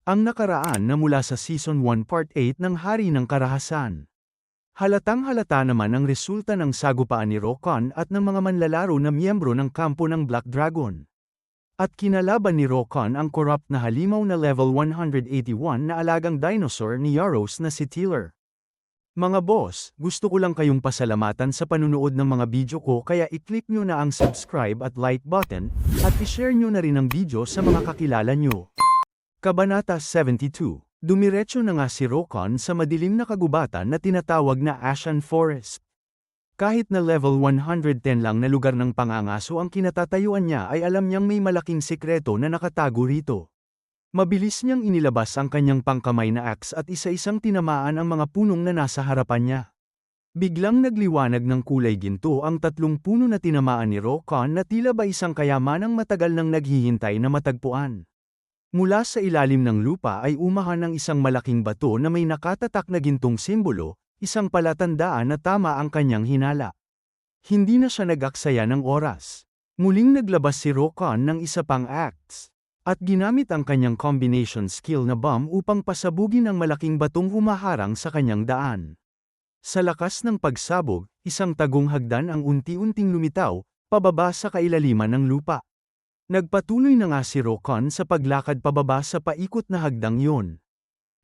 Ang nakaraan na mula sa Season 1 Part 8 ng Hari ng Karahasan. Halatang-halata naman ang resulta ng sagupaan ni Rokon at ng mga manlalaro na miyembro ng kampo ng Black Dragon. At kinalaban ni Rokon ang corrupt na halimaw na level 181 na alagang dinosaur ni Yaros na si Tiller. Mga boss, gusto ko lang kayong pasalamatan sa panunood ng mga video ko kaya i-click nyo na ang subscribe at like button, at i-share nyo na rin ang video sa mga kakilala nyo. Kabanata 72. Dumiretso na nga si Rokon sa madilim na kagubatan na tinatawag na Ashen Forest. Kahit na level 110 lang na lugar ng pangangaso ang kinatatayuan niya ay alam niyang may malaking sikreto na nakatago rito. Mabilis niyang inilabas ang kanyang pangkamay na axe at isa-isang tinamaan ang mga punong na nasa harapan niya. Biglang nagliwanag ng kulay ginto ang 3 puno na tinamaan ni Rokon na tila ba isang kayamanang matagal nang naghihintay na matagpuan. Mula sa ilalim ng lupa ay umahan ang isang malaking bato na may nakatatak na gintong simbolo, isang palatandaan na tama ang kanyang hinala. Hindi na siya nag-aksaya ng oras. Muling naglabas si Rokon ng isa pang axe, at ginamit ang kanyang combination skill na bomb upang pasabugin ang malaking batong humaharang sa kanyang daan. Sa lakas ng pagsabog, isang tagong hagdan ang unti-unting lumitaw, pababa sa kailaliman ng lupa. Nagpatuloy na nga si Rokon sa paglakad pababa sa paikot na hagdang yon.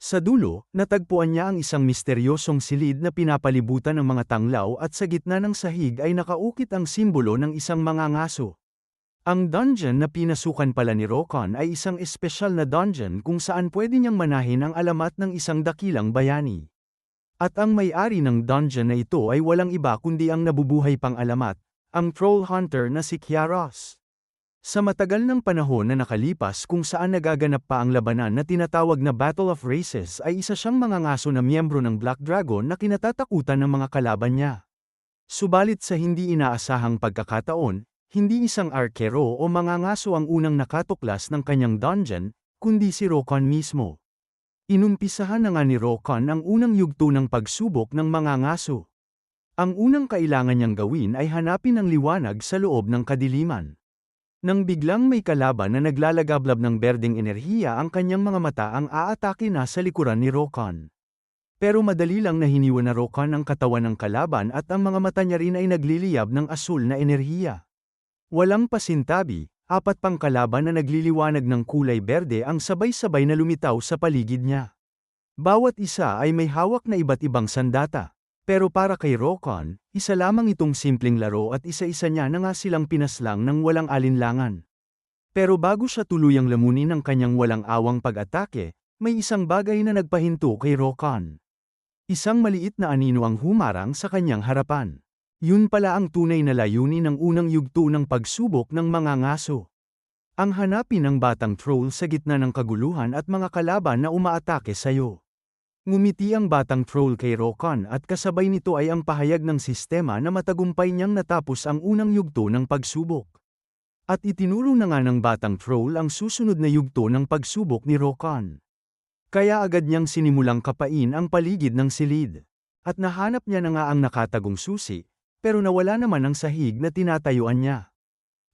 Sa dulo, natagpuan niya ang isang misteryosong silid na pinapalibutan ng mga tanglaw at sa gitna ng sahig ay nakaukit ang simbolo ng isang mangangaso. Ang dungeon na pinasukan pala ni Rokon ay isang espesyal na dungeon kung saan pwede niyang manahin ang alamat ng isang dakilang bayani. At ang may-ari ng dungeon na ito ay walang iba kundi ang nabubuhay pang alamat, ang troll hunter na si Kyaros. Sa matagal ng panahon na nakalipas kung saan nagaganap pa ang labanan na tinatawag na Battle of Races ay isa siyang mangangaso na miyembro ng Black Dragon na kinatatakutan ng mga kalaban niya. Subalit sa hindi inaasahang pagkakataon, hindi isang arkero o mangangaso ang unang nakatuklas ng kanyang dungeon, kundi si Rokon mismo. Inumpisahan na nga ni Rokon ang unang yugto ng pagsubok ng mangangaso. Ang unang kailangan niyang gawin ay hanapin ang liwanag sa loob ng kadiliman. Nang biglang may kalaban na naglalagablab ng berdeng enerhiya ang kanyang mga mata ang aatake na sa likuran ni Rokon. Pero madali lang na hiniwan na Rokon ang katawan ng kalaban at ang mga mata niya rin ay nagliliyab ng asul na enerhiya. Walang pasintabi, 4 pang kalaban na nagliliwanag ng kulay berde ang sabay-sabay na lumitaw sa paligid niya. Bawat isa ay may hawak na iba't ibang sandata. Pero para kay Rokon, isa lamang itong simpleng laro at isa-isa niya na nga silang pinaslang ng walang alinlangan. Pero bago siya tuluyang lamunin ang kanyang walang awang pag-atake, may isang bagay na nagpahinto kay Rokon. Isang maliit na anino ang humarang sa kanyang harapan. Yun pala ang tunay na layunin ng unang yugto ng pagsubok ng mga ngaso. Ang hanapin ng batang troll sa gitna ng kaguluhan at mga kalaban na umaatake sa'yo. Ngumiti ang batang troll kay Rokon at kasabay nito ay ang pahayag ng sistema na matagumpay niyang natapos ang unang yugto ng pagsubok. At itinuro na nga ng batang troll ang susunod na yugto ng pagsubok ni Rokon. Kaya agad niyang sinimulang kapain ang paligid ng silid. At nahanap niya na nga ang nakatagong susi, pero nawala naman ang sahig na tinatayuan niya.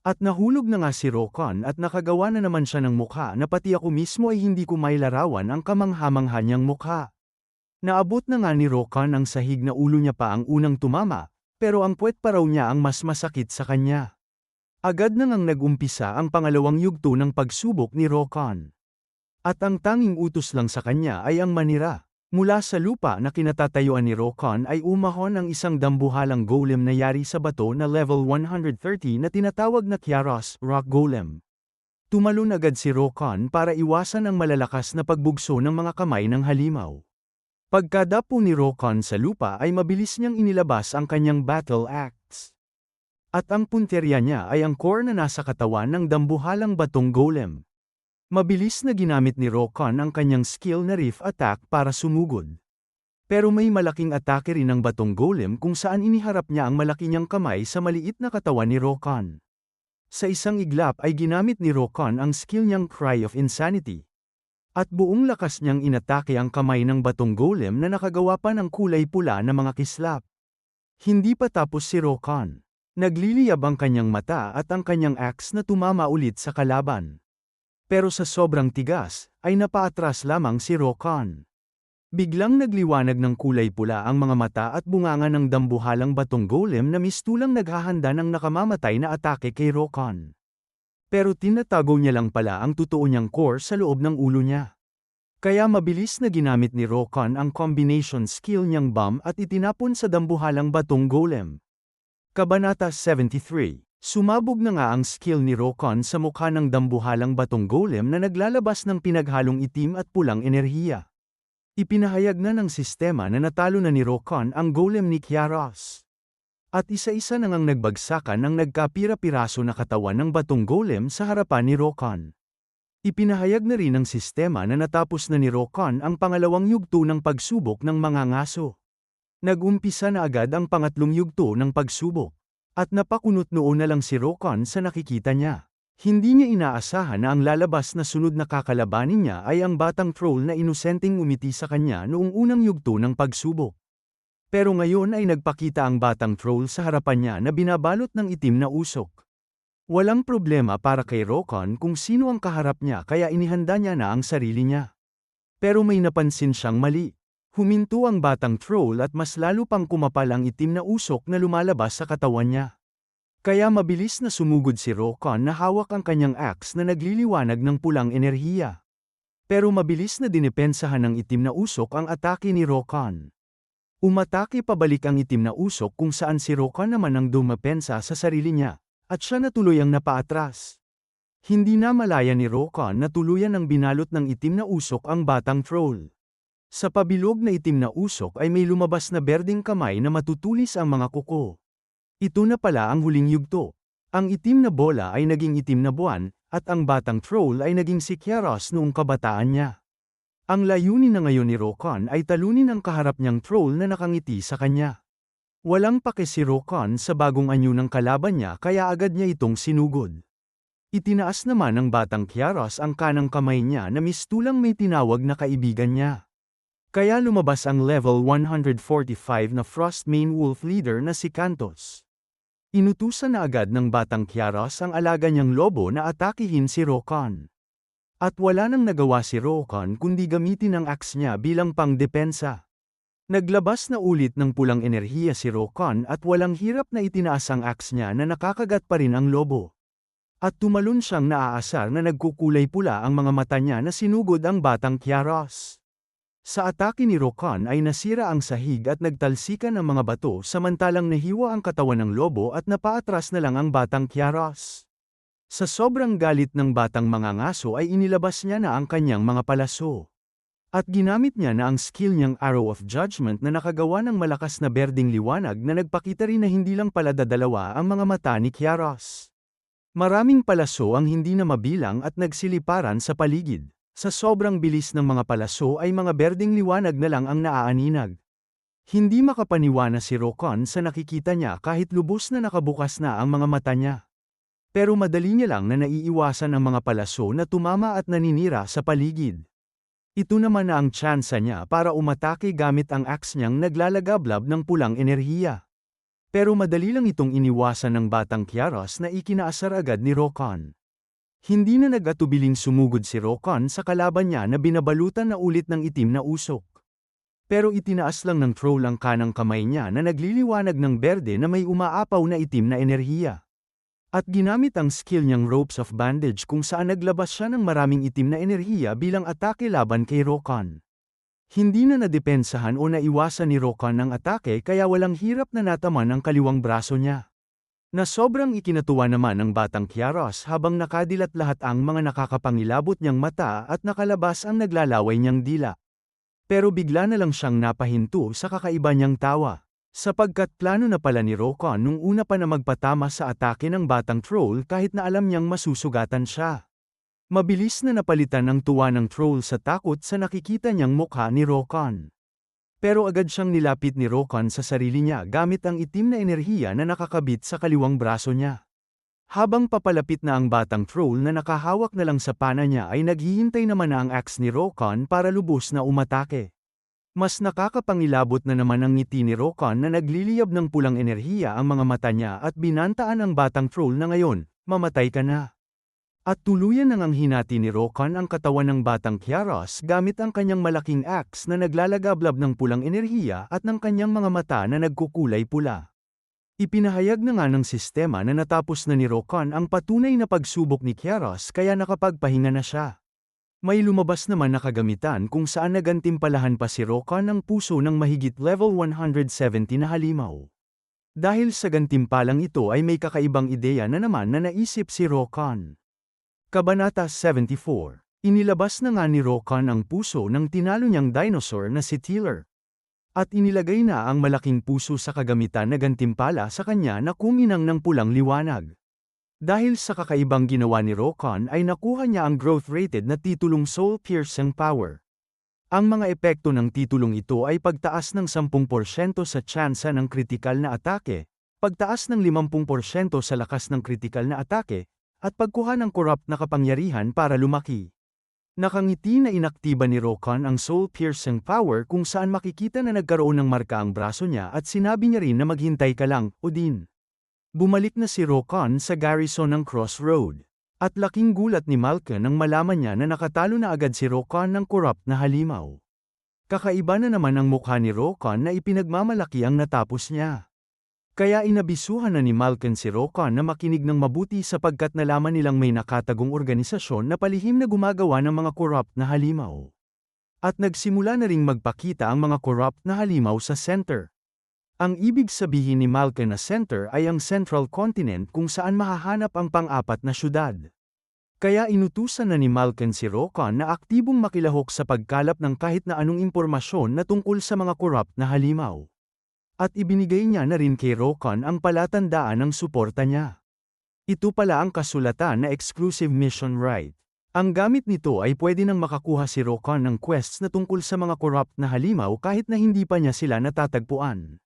At nahulog na nga si Rokon at nakagawa na naman siya ng mukha na pati ako mismo ay hindi ko mailarawan ang kamangha-mangha niyang mukha. Naabot na nga ni Rokon ang sahig na ulo niya pa ang unang tumama, pero ang puwet pa raw niya ang mas masakit sa kanya. Agad na ngang nag-umpisa ang pangalawang yugto ng pagsubok ni Rokon. At ang tanging utos lang sa kanya ay ang manira. Mula sa lupa na kinatatayuan ni Rokon ay umahon ang isang dambuhalang golem na yari sa bato na level 130 na tinatawag na Kyaros Rock Golem. Tumalon agad si Rokon para iwasan ang malalakas na pagbugso ng mga kamay ng halimaw. Pagkadapo ni Rokon sa lupa ay mabilis niyang inilabas ang kanyang battle axe. At ang punterya niya ay ang core na nasa katawan ng dambuhalang batong golem. Mabilis na ginamit ni Rokon ang kanyang skill na rift attack para sumugod. Pero may malaking atake rin ng batong golem kung saan iniharap niya ang malaki niyang kamay sa maliit na katawan ni Rokon. Sa isang iglap ay ginamit ni Rokon ang skill niyang Cry of Insanity. At buong lakas niyang inatake ang kamay ng batong golem na nakagawa pa ng kulay pula na mga kislap. Hindi pa tapos si Rokon. Nagliliyab ang kanyang mata at ang kanyang axe na tumama ulit sa kalaban. Pero sa sobrang tigas, ay napaatras lamang si Rokon. Biglang nagliwanag ng kulay pula ang mga mata at bunganga ng dambuhalang batong golem na mistulang naghahanda ng nakamamatay na atake kay Rokon. Pero tinatago niya lang pala ang totoo niyang core sa loob ng ulo niya. Kaya mabilis na ginamit ni Rokon ang combination skill niyang bomb at itinapon sa dambuhalang batong golem. Kabanata 73. Sumabog na nga ang skill ni Rokon sa mukha ng dambuhalang batong golem na naglalabas ng pinaghalong itim at pulang enerhiya. Ipinahayag na ng sistema na natalo na ni Rokon ang golem ni Kyaros. At isa-isa na ngang nagbagsakan ang nagkapira-piraso na katawan ng batong golem sa harapan ni Rokon. Ipinahayag na rin ng sistema na natapos na ni Rokon ang pangalawang yugto ng pagsubok ng mga ngaso. Nag-umpisa na agad ang pangatlong yugto ng pagsubok. At napakunot noon na lang si Rokon sa nakikita niya. Hindi niya inaasahan na ang lalabas na sunod na kakalabanin niya ay ang batang troll na inosenteng umiti sa kanya noong unang yugto ng pagsubok. Pero ngayon ay nagpakita ang batang troll sa harapan niya na binabalot ng itim na usok. Walang problema para kay Rokon kung sino ang kaharap niya kaya inihanda niya na ang sarili niya. Pero may napansin siyang mali. Huminto ang batang troll at mas lalo pang kumapal ang itim na usok na lumalabas sa katawan niya. Kaya mabilis na sumugod si Rokon na hawak ang kanyang axe na nagliliwanag ng pulang enerhiya. Pero mabilis na dinepensahan ng itim na usok ang atake ni Rokon. Umatake pabalik ang itim na usok kung saan si Rokon naman ang dumapensa sa sarili niya, at siya na tuloy ang napaatras. Hindi na malaya ni Rokon na tuluyan ang binalot ng itim na usok ang batang troll. Sa pabilog na itim na usok ay may lumabas na berdeng kamay na matutulis ang mga kuko. Ito na pala ang huling yugto. Ang itim na bola ay naging itim na buwan, at ang batang troll ay naging si Kyaros noong kabataan niya. Ang layunin na ngayon ni Rokon ay talunin ang kaharap niyang troll na nakangiti sa kanya. Walang pake si Rokon sa bagong anyo ng kalaban niya kaya agad niya itong sinugod. Itinaas naman ng batang Kyaros ang kanang kamay niya na mistulang may tinawag na kaibigan niya. Kaya lumabas ang level 145 na Frost Main Wolf leader na si Kantos. Inutusan na agad ng batang Kyaros ang alaga niyang lobo na atakihin si Rokon. At wala nang nagawa si Rokon kundi gamitin ang axe niya bilang pangdepensa. Naglabas na ulit ng pulang enerhiya si Rokon at walang hirap na itinaas ang axe niya na nakakagat pa rin ang lobo. At tumalon siyang naaasar na nagkukulay pula ang mga mata niya na sinugod ang batang Kyaros. Sa atake ni Rokon ay nasira ang sahig at nagtalsikan ang mga bato samantalang nahiwa ang katawan ng lobo at napaatras na lang ang batang Kyaros. Sa sobrang galit ng batang mga ngaso ay inilabas niya na ang kanyang mga palaso. At ginamit niya na ang skill niyang Arrow of Judgment na nakagawa ng malakas na berdeng liwanag na nagpakita rin na hindi lang pala dadalawa ang mga mata ni Kyaros. Maraming palaso ang hindi na mabilang at nagsiliparan sa paligid. Sa sobrang bilis ng mga palaso ay mga berdeng liwanag na lang ang naaaninag. Hindi makapaniwana si Rokon sa nakikita niya kahit lubos na nakabukas na ang mga mata niya. Pero madali niya lang na naiiwasan ang mga palaso na tumama at naninira sa paligid. Ito naman na ang tsansa niya para umatake gamit ang axe niyang naglalagablab ng pulang enerhiya. Pero madali lang itong iniwasan ng batang Kyaros na ikinaasar agad ni Rokon. Hindi na nag-atubiling sumugod si Rokon sa kalaban niya na binabalutan na ulit ng itim na usok. Pero itinaas lang ng troll ang kanang kamay niya na nagliliwanag ng berde na may umaapaw na itim na enerhiya. At ginamit ang skill niyang Ropes of Bandage kung saan naglabas siya ng maraming itim na enerhiya bilang atake laban kay Rokon. Hindi na nadepensahan o naiwasan ni Rokon ang atake kaya walang hirap na nataman ang kaliwang braso niya. Na sobrang ikinatuwa naman ng batang Kyaros habang nakadilat lahat ang mga nakakapangilabot niyang mata at nakalabas ang naglalaway niyang dila. Pero bigla na lang siyang napahinto sa kakaiba niyang tawa. Sapagkat plano na pala ni Rokon nung una pa na magpatama sa atake ng batang troll kahit na alam niyang masusugatan siya. Mabilis na napalitan ang tuwa ng troll sa takot sa nakikita niyang mukha ni Rokon. Pero agad siyang nilapit ni Rokon sa sarili niya gamit ang itim na enerhiya na nakakabit sa kaliwang braso niya. Habang papalapit na ang batang troll na nakahawak na lang sa pana niya ay naghihintay naman na ang axe ni Rokon para lubos na umatake. Mas nakakapangilabot na naman ang ngiti ni Rokon na nagliliyab ng pulang enerhiya ang mga mata niya at binantaan ang batang troll na ngayon, mamatay ka na. At tuluyan nang hinati ni Rokan ang katawan ng batang Kiaros gamit ang kanyang malaking axe na naglalagablab ng pulang enerhiya at ng kanyang mga mata na nagkukulay pula. Ipinahayag na nga ng sistema na natapos na ni Rokan ang patunay na pagsubok ni Kiaros kaya nakapagpahinga na siya. May lumabas naman na kagamitan kung saan nagantimpalahan pa si Rokan ng puso ng mahigit level 170 na halimaw. Dahil sa gantimpalang ito ay may kakaibang ideya na naman na naisip si Rokan. Kabanata 74. Inilabas na nga ni Rokan ang puso ng tinalo niyang dinosaur na si Tiller. At inilagay na ang malaking puso sa kagamitan na gantimpala sa kanya na kuminang ng pulang liwanag. Dahil sa kakaibang ginawa ni Rokan ay nakuha niya ang growth-rated na titulong Soul Piercing Power. Ang mga epekto ng titulong ito ay pagtaas ng 10% sa tsansa ng kritikal na atake, pagtaas ng 50% sa lakas ng kritikal na atake, at pagkuha ng corrupt na kapangyarihan para lumaki. Nakangiti na inaktiba ni Rokan ang Soul Piercing Power kung saan makikita na nagkaroon ng marka ang braso niya at sinabi niya rin na maghintay ka lang, Odin. Bumalik na si Rokan sa garrison ng Crossroad. At laking gulat ni Malkin nang malaman niya na nakatalo na agad si Rokan ng corrupt na halimaw. Kakaiba na naman ang mukha ni Rokan na ipinagmamalaki ang natapos niya. Kaya inabisuhan na ni Malkin si Rokan na makinig ng mabuti sapagkat nalaman nilang may nakatagong organisasyon na palihim na gumagawa ng mga corrupt na halimaw. At nagsimula na ring magpakita ang mga corrupt na halimaw sa center. Ang ibig sabihin ni Malkin na center ay ang Central Continent kung saan mahahanap ang pang-apat na syudad. Kaya inutusan na ni Malkin si Rokan na aktibong makilahok sa pagkalap ng kahit na anong impormasyon na tungkol sa mga corrupt na halimaw. At ibinigay niya na rin kay Rokan ang palatandaan ng suporta niya. Ito pala ang kasulatan na exclusive mission right. Ang gamit nito ay pwede nang makakuha si Rokan ng quests na tungkol sa mga corrupt na halimaw kahit na hindi pa niya sila natatagpuan.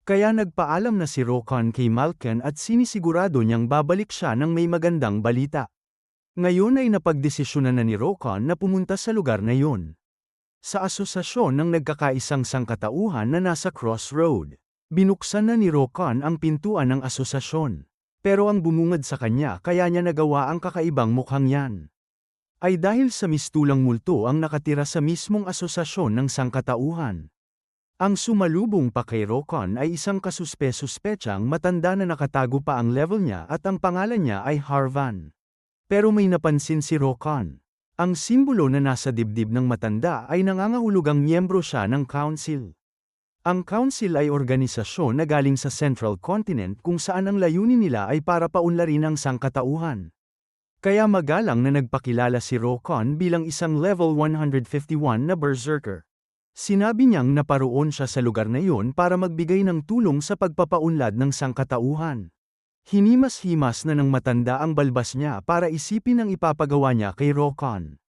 Kaya nagpaalam na si Rokan kay Malkin at sinisigurado niyang babalik siya ng may magandang balita. Ngayon ay napagdesisyonan na ni Rokan na pumunta sa lugar na yun. Sa asosasyon ng nagkakaisang sangkatauhan na nasa Crossroad, binuksan na ni Rokan ang pintuan ng asosasyon. Pero ang bumungad sa kanya kaya niya nagawa ang kakaibang mukhang yan. Ay dahil sa mistulang multo ang nakatira sa mismong asosasyon ng sangkatauhan. Ang sumalubong pa kay Rokan ay isang kasuspe-suspetsang matanda na nakatago pa ang level niya at ang pangalan niya ay Harvan. Pero may napansin si Rokan. Ang simbolo na nasa dibdib ng matanda ay nangangahulugang miyembro siya ng Council. Ang Council ay organisasyon na galing sa Central Continent kung saan ang layunin nila ay para paunlarin ang sangkatauhan. Kaya magalang na nagpakilala si Rokan bilang isang level 151 na berserker. Sinabi niyang naparoon siya sa lugar na iyon para magbigay ng tulong sa pagpapaunlad ng sangkatauhan. Hinimas-himas na ng matanda ang balbas niya para isipin ang ipapagawa niya kay Rokan.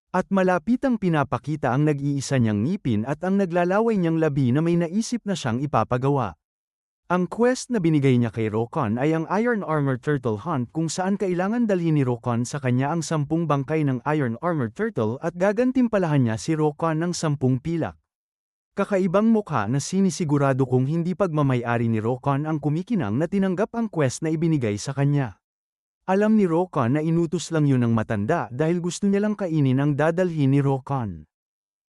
At malapitang pinapakita ang nag-iisa niyang ngipin at ang naglalaway niyang labi na may naisip na siyang ipapagawa. Ang quest na binigay niya kay Rokan ay ang Iron Armor Turtle Hunt kung saan kailangan dalhin ni Rokan sa kanya ang 10 bangkay ng Iron Armor Turtle at gagantimpalahan niya si Rokan ng 10 pilak. Kakaibang mukha na sinisigurado kung hindi pagmamay-ari ni Rokan ang kumikinang na tinanggap ang quest na ibinigay sa kanya. Alam ni Rokan na inutos lang yun ng matanda dahil gusto niya lang kainin ang dadalhin ni Rokan.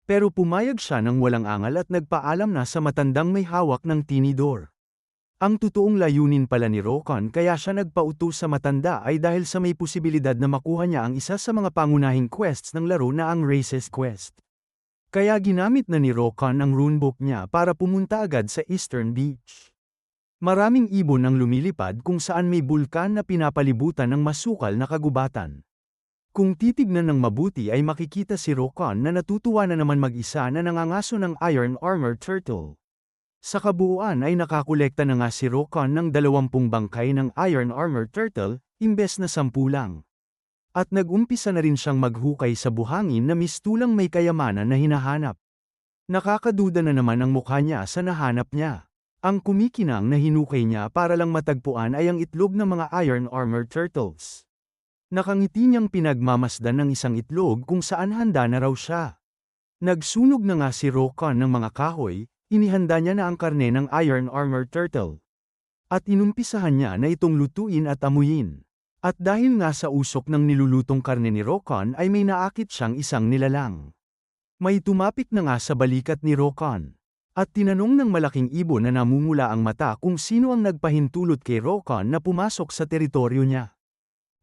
Pero pumayag siya ng walang angal at nagpaalam na sa matandang may hawak ng tinidor. Ang totoong layunin pala ni Rokan kaya siya nagpautos sa matanda ay dahil sa may posibilidad na makuha niya ang isa sa mga pangunahing quests ng laro na ang Races Quest. Kaya ginamit na ni Rokan ang runebook niya para pumunta agad sa Eastern Beach. Maraming ibon ang lumilipad kung saan may bulkan na pinapalibutan ng masukal na kagubatan. Kung titignan ng mabuti ay makikita si Rokan na natutuwa na naman mag-isa na nangangaso ng Iron Armor Turtle. Sa kabuuan ay nakakolekta na nga si Rokan ng 20 bangkay ng Iron Armor Turtle, imbes na 10 lang. At nag-umpisa na rin siyang maghukay sa buhangin na mistulang may kayamanan na hinahanap. Nakakaduda na naman ang mukha niya sa nahanap niya. Ang kumikinang na hinukay niya para lang matagpuan ay ang itlog ng mga Iron Armor Turtles. Nakangiti niyang pinagmamasdan ng isang itlog kung saan handa na raw siya. Nagsunog na nga si Rokan ng mga kahoy, inihanda niya na ang karne ng Iron Armor Turtle. At inumpisahan niya na itong lutuin at amuyin. At dahil nga sa usok ng nilulutong karne ni Rokon ay may naakit siyang isang nilalang. May tumapik na nga sa balikat ni Rokon. At tinanong ng malaking ibon na namumula ang mata kung sino ang nagpahintulot kay Rokon na pumasok sa teritoryo niya.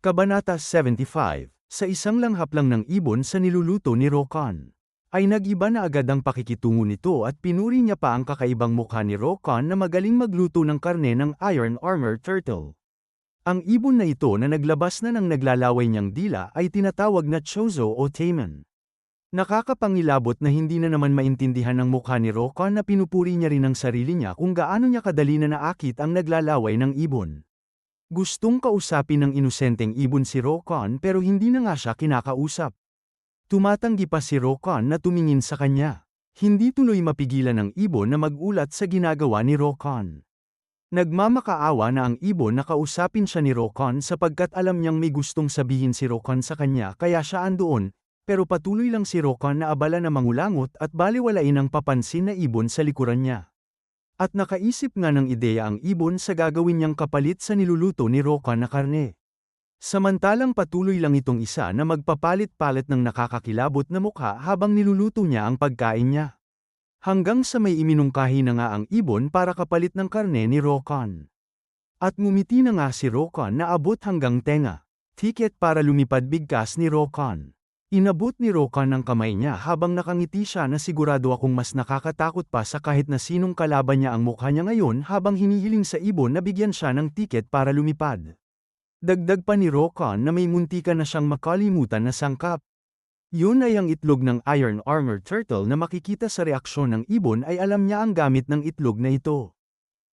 Kabanata 75, sa isang langhap lang ng ibon sa niluluto ni Rokon, ay nag-iba na agad ang pakikitungo nito at pinuri niya pa ang kakaibang mukha ni Rokon na magaling magluto ng karne ng Iron Armor Turtle. Ang ibon na ito na naglabas na ng naglalaway niyang dila ay tinatawag na Chozo o Taman. Nakakapangilabot na hindi na naman maintindihan ng mukha ni Rokon na pinupuri niya rin ang sarili niya kung gaano niya kadali na naakit ang naglalaway ng ibon. Gustong kausapin ng inosenteng ibon si Rokon pero hindi na nga siya kinakausap. Tumatanggi pa si Rokon na tumingin sa kanya. Hindi tuloy mapigilan ng ibon na magulat sa ginagawa ni Rokon. Nagmamakaawa na ang ibon na kausapin siya ni Rokon sapagkat alam niyang may gustong sabihin si Rokon sa kanya kaya siya andoon, pero patuloy lang si Rokon na abala na mangulangot at baliwalain ang papansin na ibon sa likuran niya. At nakaisip nga ng ideya ang ibon sa gagawin niyang kapalit sa niluluto ni Rokon na karne. Samantalang patuloy lang itong isa na magpapalit-palit ng nakakakilabot na mukha habang niluluto niya ang pagkain niya. Hanggang sa may iminungkahi na nga ang ibon para kapalit ng karne ni Rokon. At ngumiti na nga si Rokon na abot hanggang tenga. Tiket para lumipad bigkas ni Rokon. Inabot ni Rokon ang kamay niya habang nakangiti siya na sigurado akong mas nakakatakot pa sa kahit na sinong kalaban niya ang mukha niya ngayon habang hinihiling sa ibon na bigyan siya ng tiket para lumipad. Dagdag pa ni Rokon na may muntikan na siyang makalimutan na sangkap. Yun ay ang itlog ng Iron Armor Turtle na makikita sa reaksyon ng ibon ay alam niya ang gamit ng itlog na ito.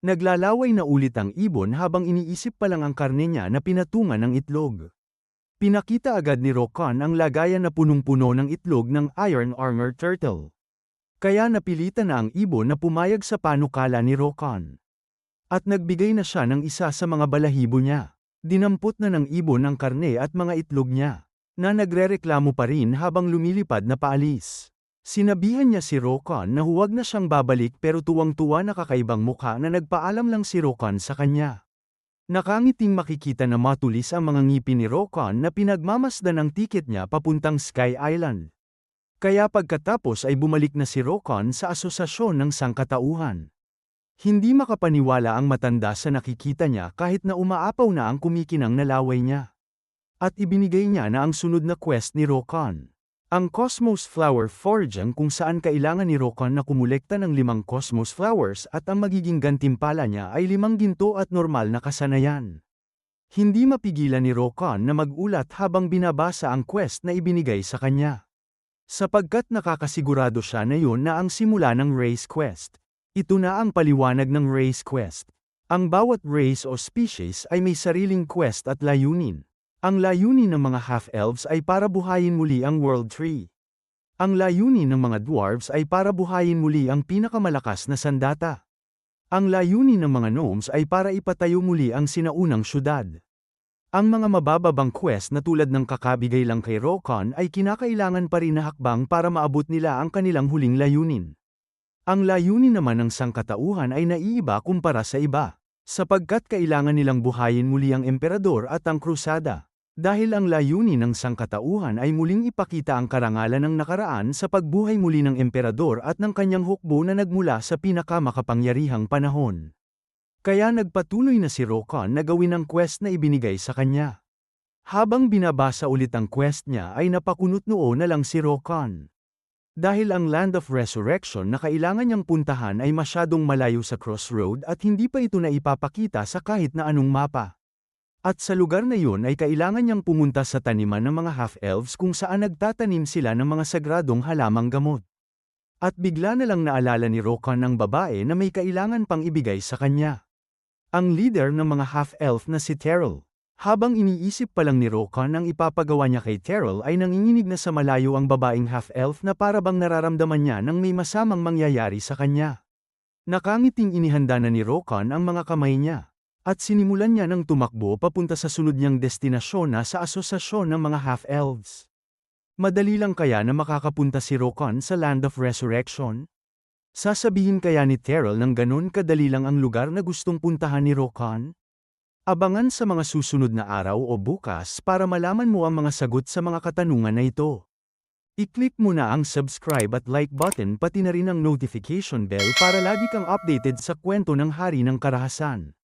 Naglalaway na ulit ang ibon habang iniisip pa lang ang karne niya na pinatungan ng itlog. Pinakita agad ni Rokon ang lagayan na punong-puno ng itlog ng Iron Armor Turtle. Kaya napilitan na ang ibon na pumayag sa panukala ni Rokon. At nagbigay na siya ng isa sa mga balahibo niya. Dinampot na ng ibon ang karne at mga itlog niya, na nagrereklamo pa rin habang lumilipad na paalis. Sinabihan niya si Rokon na huwag na siyang babalik pero tuwang-tuwa na kakaibang mukha na nagpaalam lang si Rokon sa kanya. Nakangiting makikita na matulis ang mga ngipin ni Rokon na pinagmamasdan ang tiket niya papuntang Sky Island. Kaya pagkatapos ay bumalik na si Rokon sa asosasyon ng sangkatauhan. Hindi makapaniwala ang matanda sa nakikita niya kahit na umaapaw na ang kumikinang na laway niya. At ibinigay niya na ang sunod na quest ni Rokon. Ang Cosmos Flower Foraging kung saan kailangan ni Rokon na kumulekta ng 5 Cosmos Flowers at ang magiging gantimpala niya ay 5 ginto at normal na kasanayan. Hindi mapigilan ni Rokon na magulat habang binabasa ang quest na ibinigay sa kanya. Sapagkat nakakasigurado siya na yun na ang simula ng race quest. Ito na ang paliwanag ng race quest. Ang bawat race o species ay may sariling quest at layunin. Ang layunin ng mga half-elves ay para buhayin muli ang World Tree. Ang layunin ng mga dwarves ay para buhayin muli ang pinakamalakas na sandata. Ang layunin ng mga gnomes ay para ipatayo muli ang sinaunang syudad. Ang mga mabababang quest na tulad ng kakabigay lang kay Rokon ay kinakailangan pa rin na hakbang para maabot nila ang kanilang huling layunin. Ang layunin naman ng sangkatauhan ay naiiba kumpara sa iba, sapagkat kailangan nilang buhayin muli ang emperador at ang krusada. Dahil ang layunin ng sangkatauhan ay muling ipakita ang karangalan ng nakaraan sa pagbuhay muli ng emperador at ng kanyang hukbo na nagmula sa pinakamakapangyarihang panahon. Kaya nagpatuloy na si Rokon na gawin ang quest na ibinigay sa kanya. Habang binabasa ulit ang quest niya ay napakunot-noo na lang si Rokon. Dahil ang Land of Resurrection na kailangan niyang puntahan ay masyadong malayo sa crossroad at hindi pa ito na ipapakita sa kahit na anong mapa. At sa lugar na yun ay kailangan niyang pumunta sa taniman ng mga half-elves kung saan nagtatanim sila ng mga sagradong halamang gamot. At bigla na lang naalala ni Rokon ang babae na may kailangan pang ibigay sa kanya. Ang leader ng mga half-elf na si Terrell. Habang iniisip pa lang ni Rokon ang ipapagawa niya kay Terrell ay nanginginig na sa malayo ang babaeng half-elf na para bang nararamdaman niya nang may masamang mangyayari sa kanya. Nakangiting inihanda na ni Rokon ang mga kamay niya. At sinimulan niya ng tumakbo papunta sa sunod niyang destinasyon na sa asosasyon ng mga half-elves. Madali lang kaya na makakapunta si Rokon sa Land of Resurrection? Sasabihin kaya ni Terrell ng ganun kadali lang ang lugar na gustong puntahan ni Rokon? Abangan sa mga susunod na araw o bukas para malaman mo ang mga sagot sa mga katanungan na ito. I-click mo na ang subscribe at like button pati na rin ang notification bell para lagi kang updated sa kwento ng Hari ng Karahasan.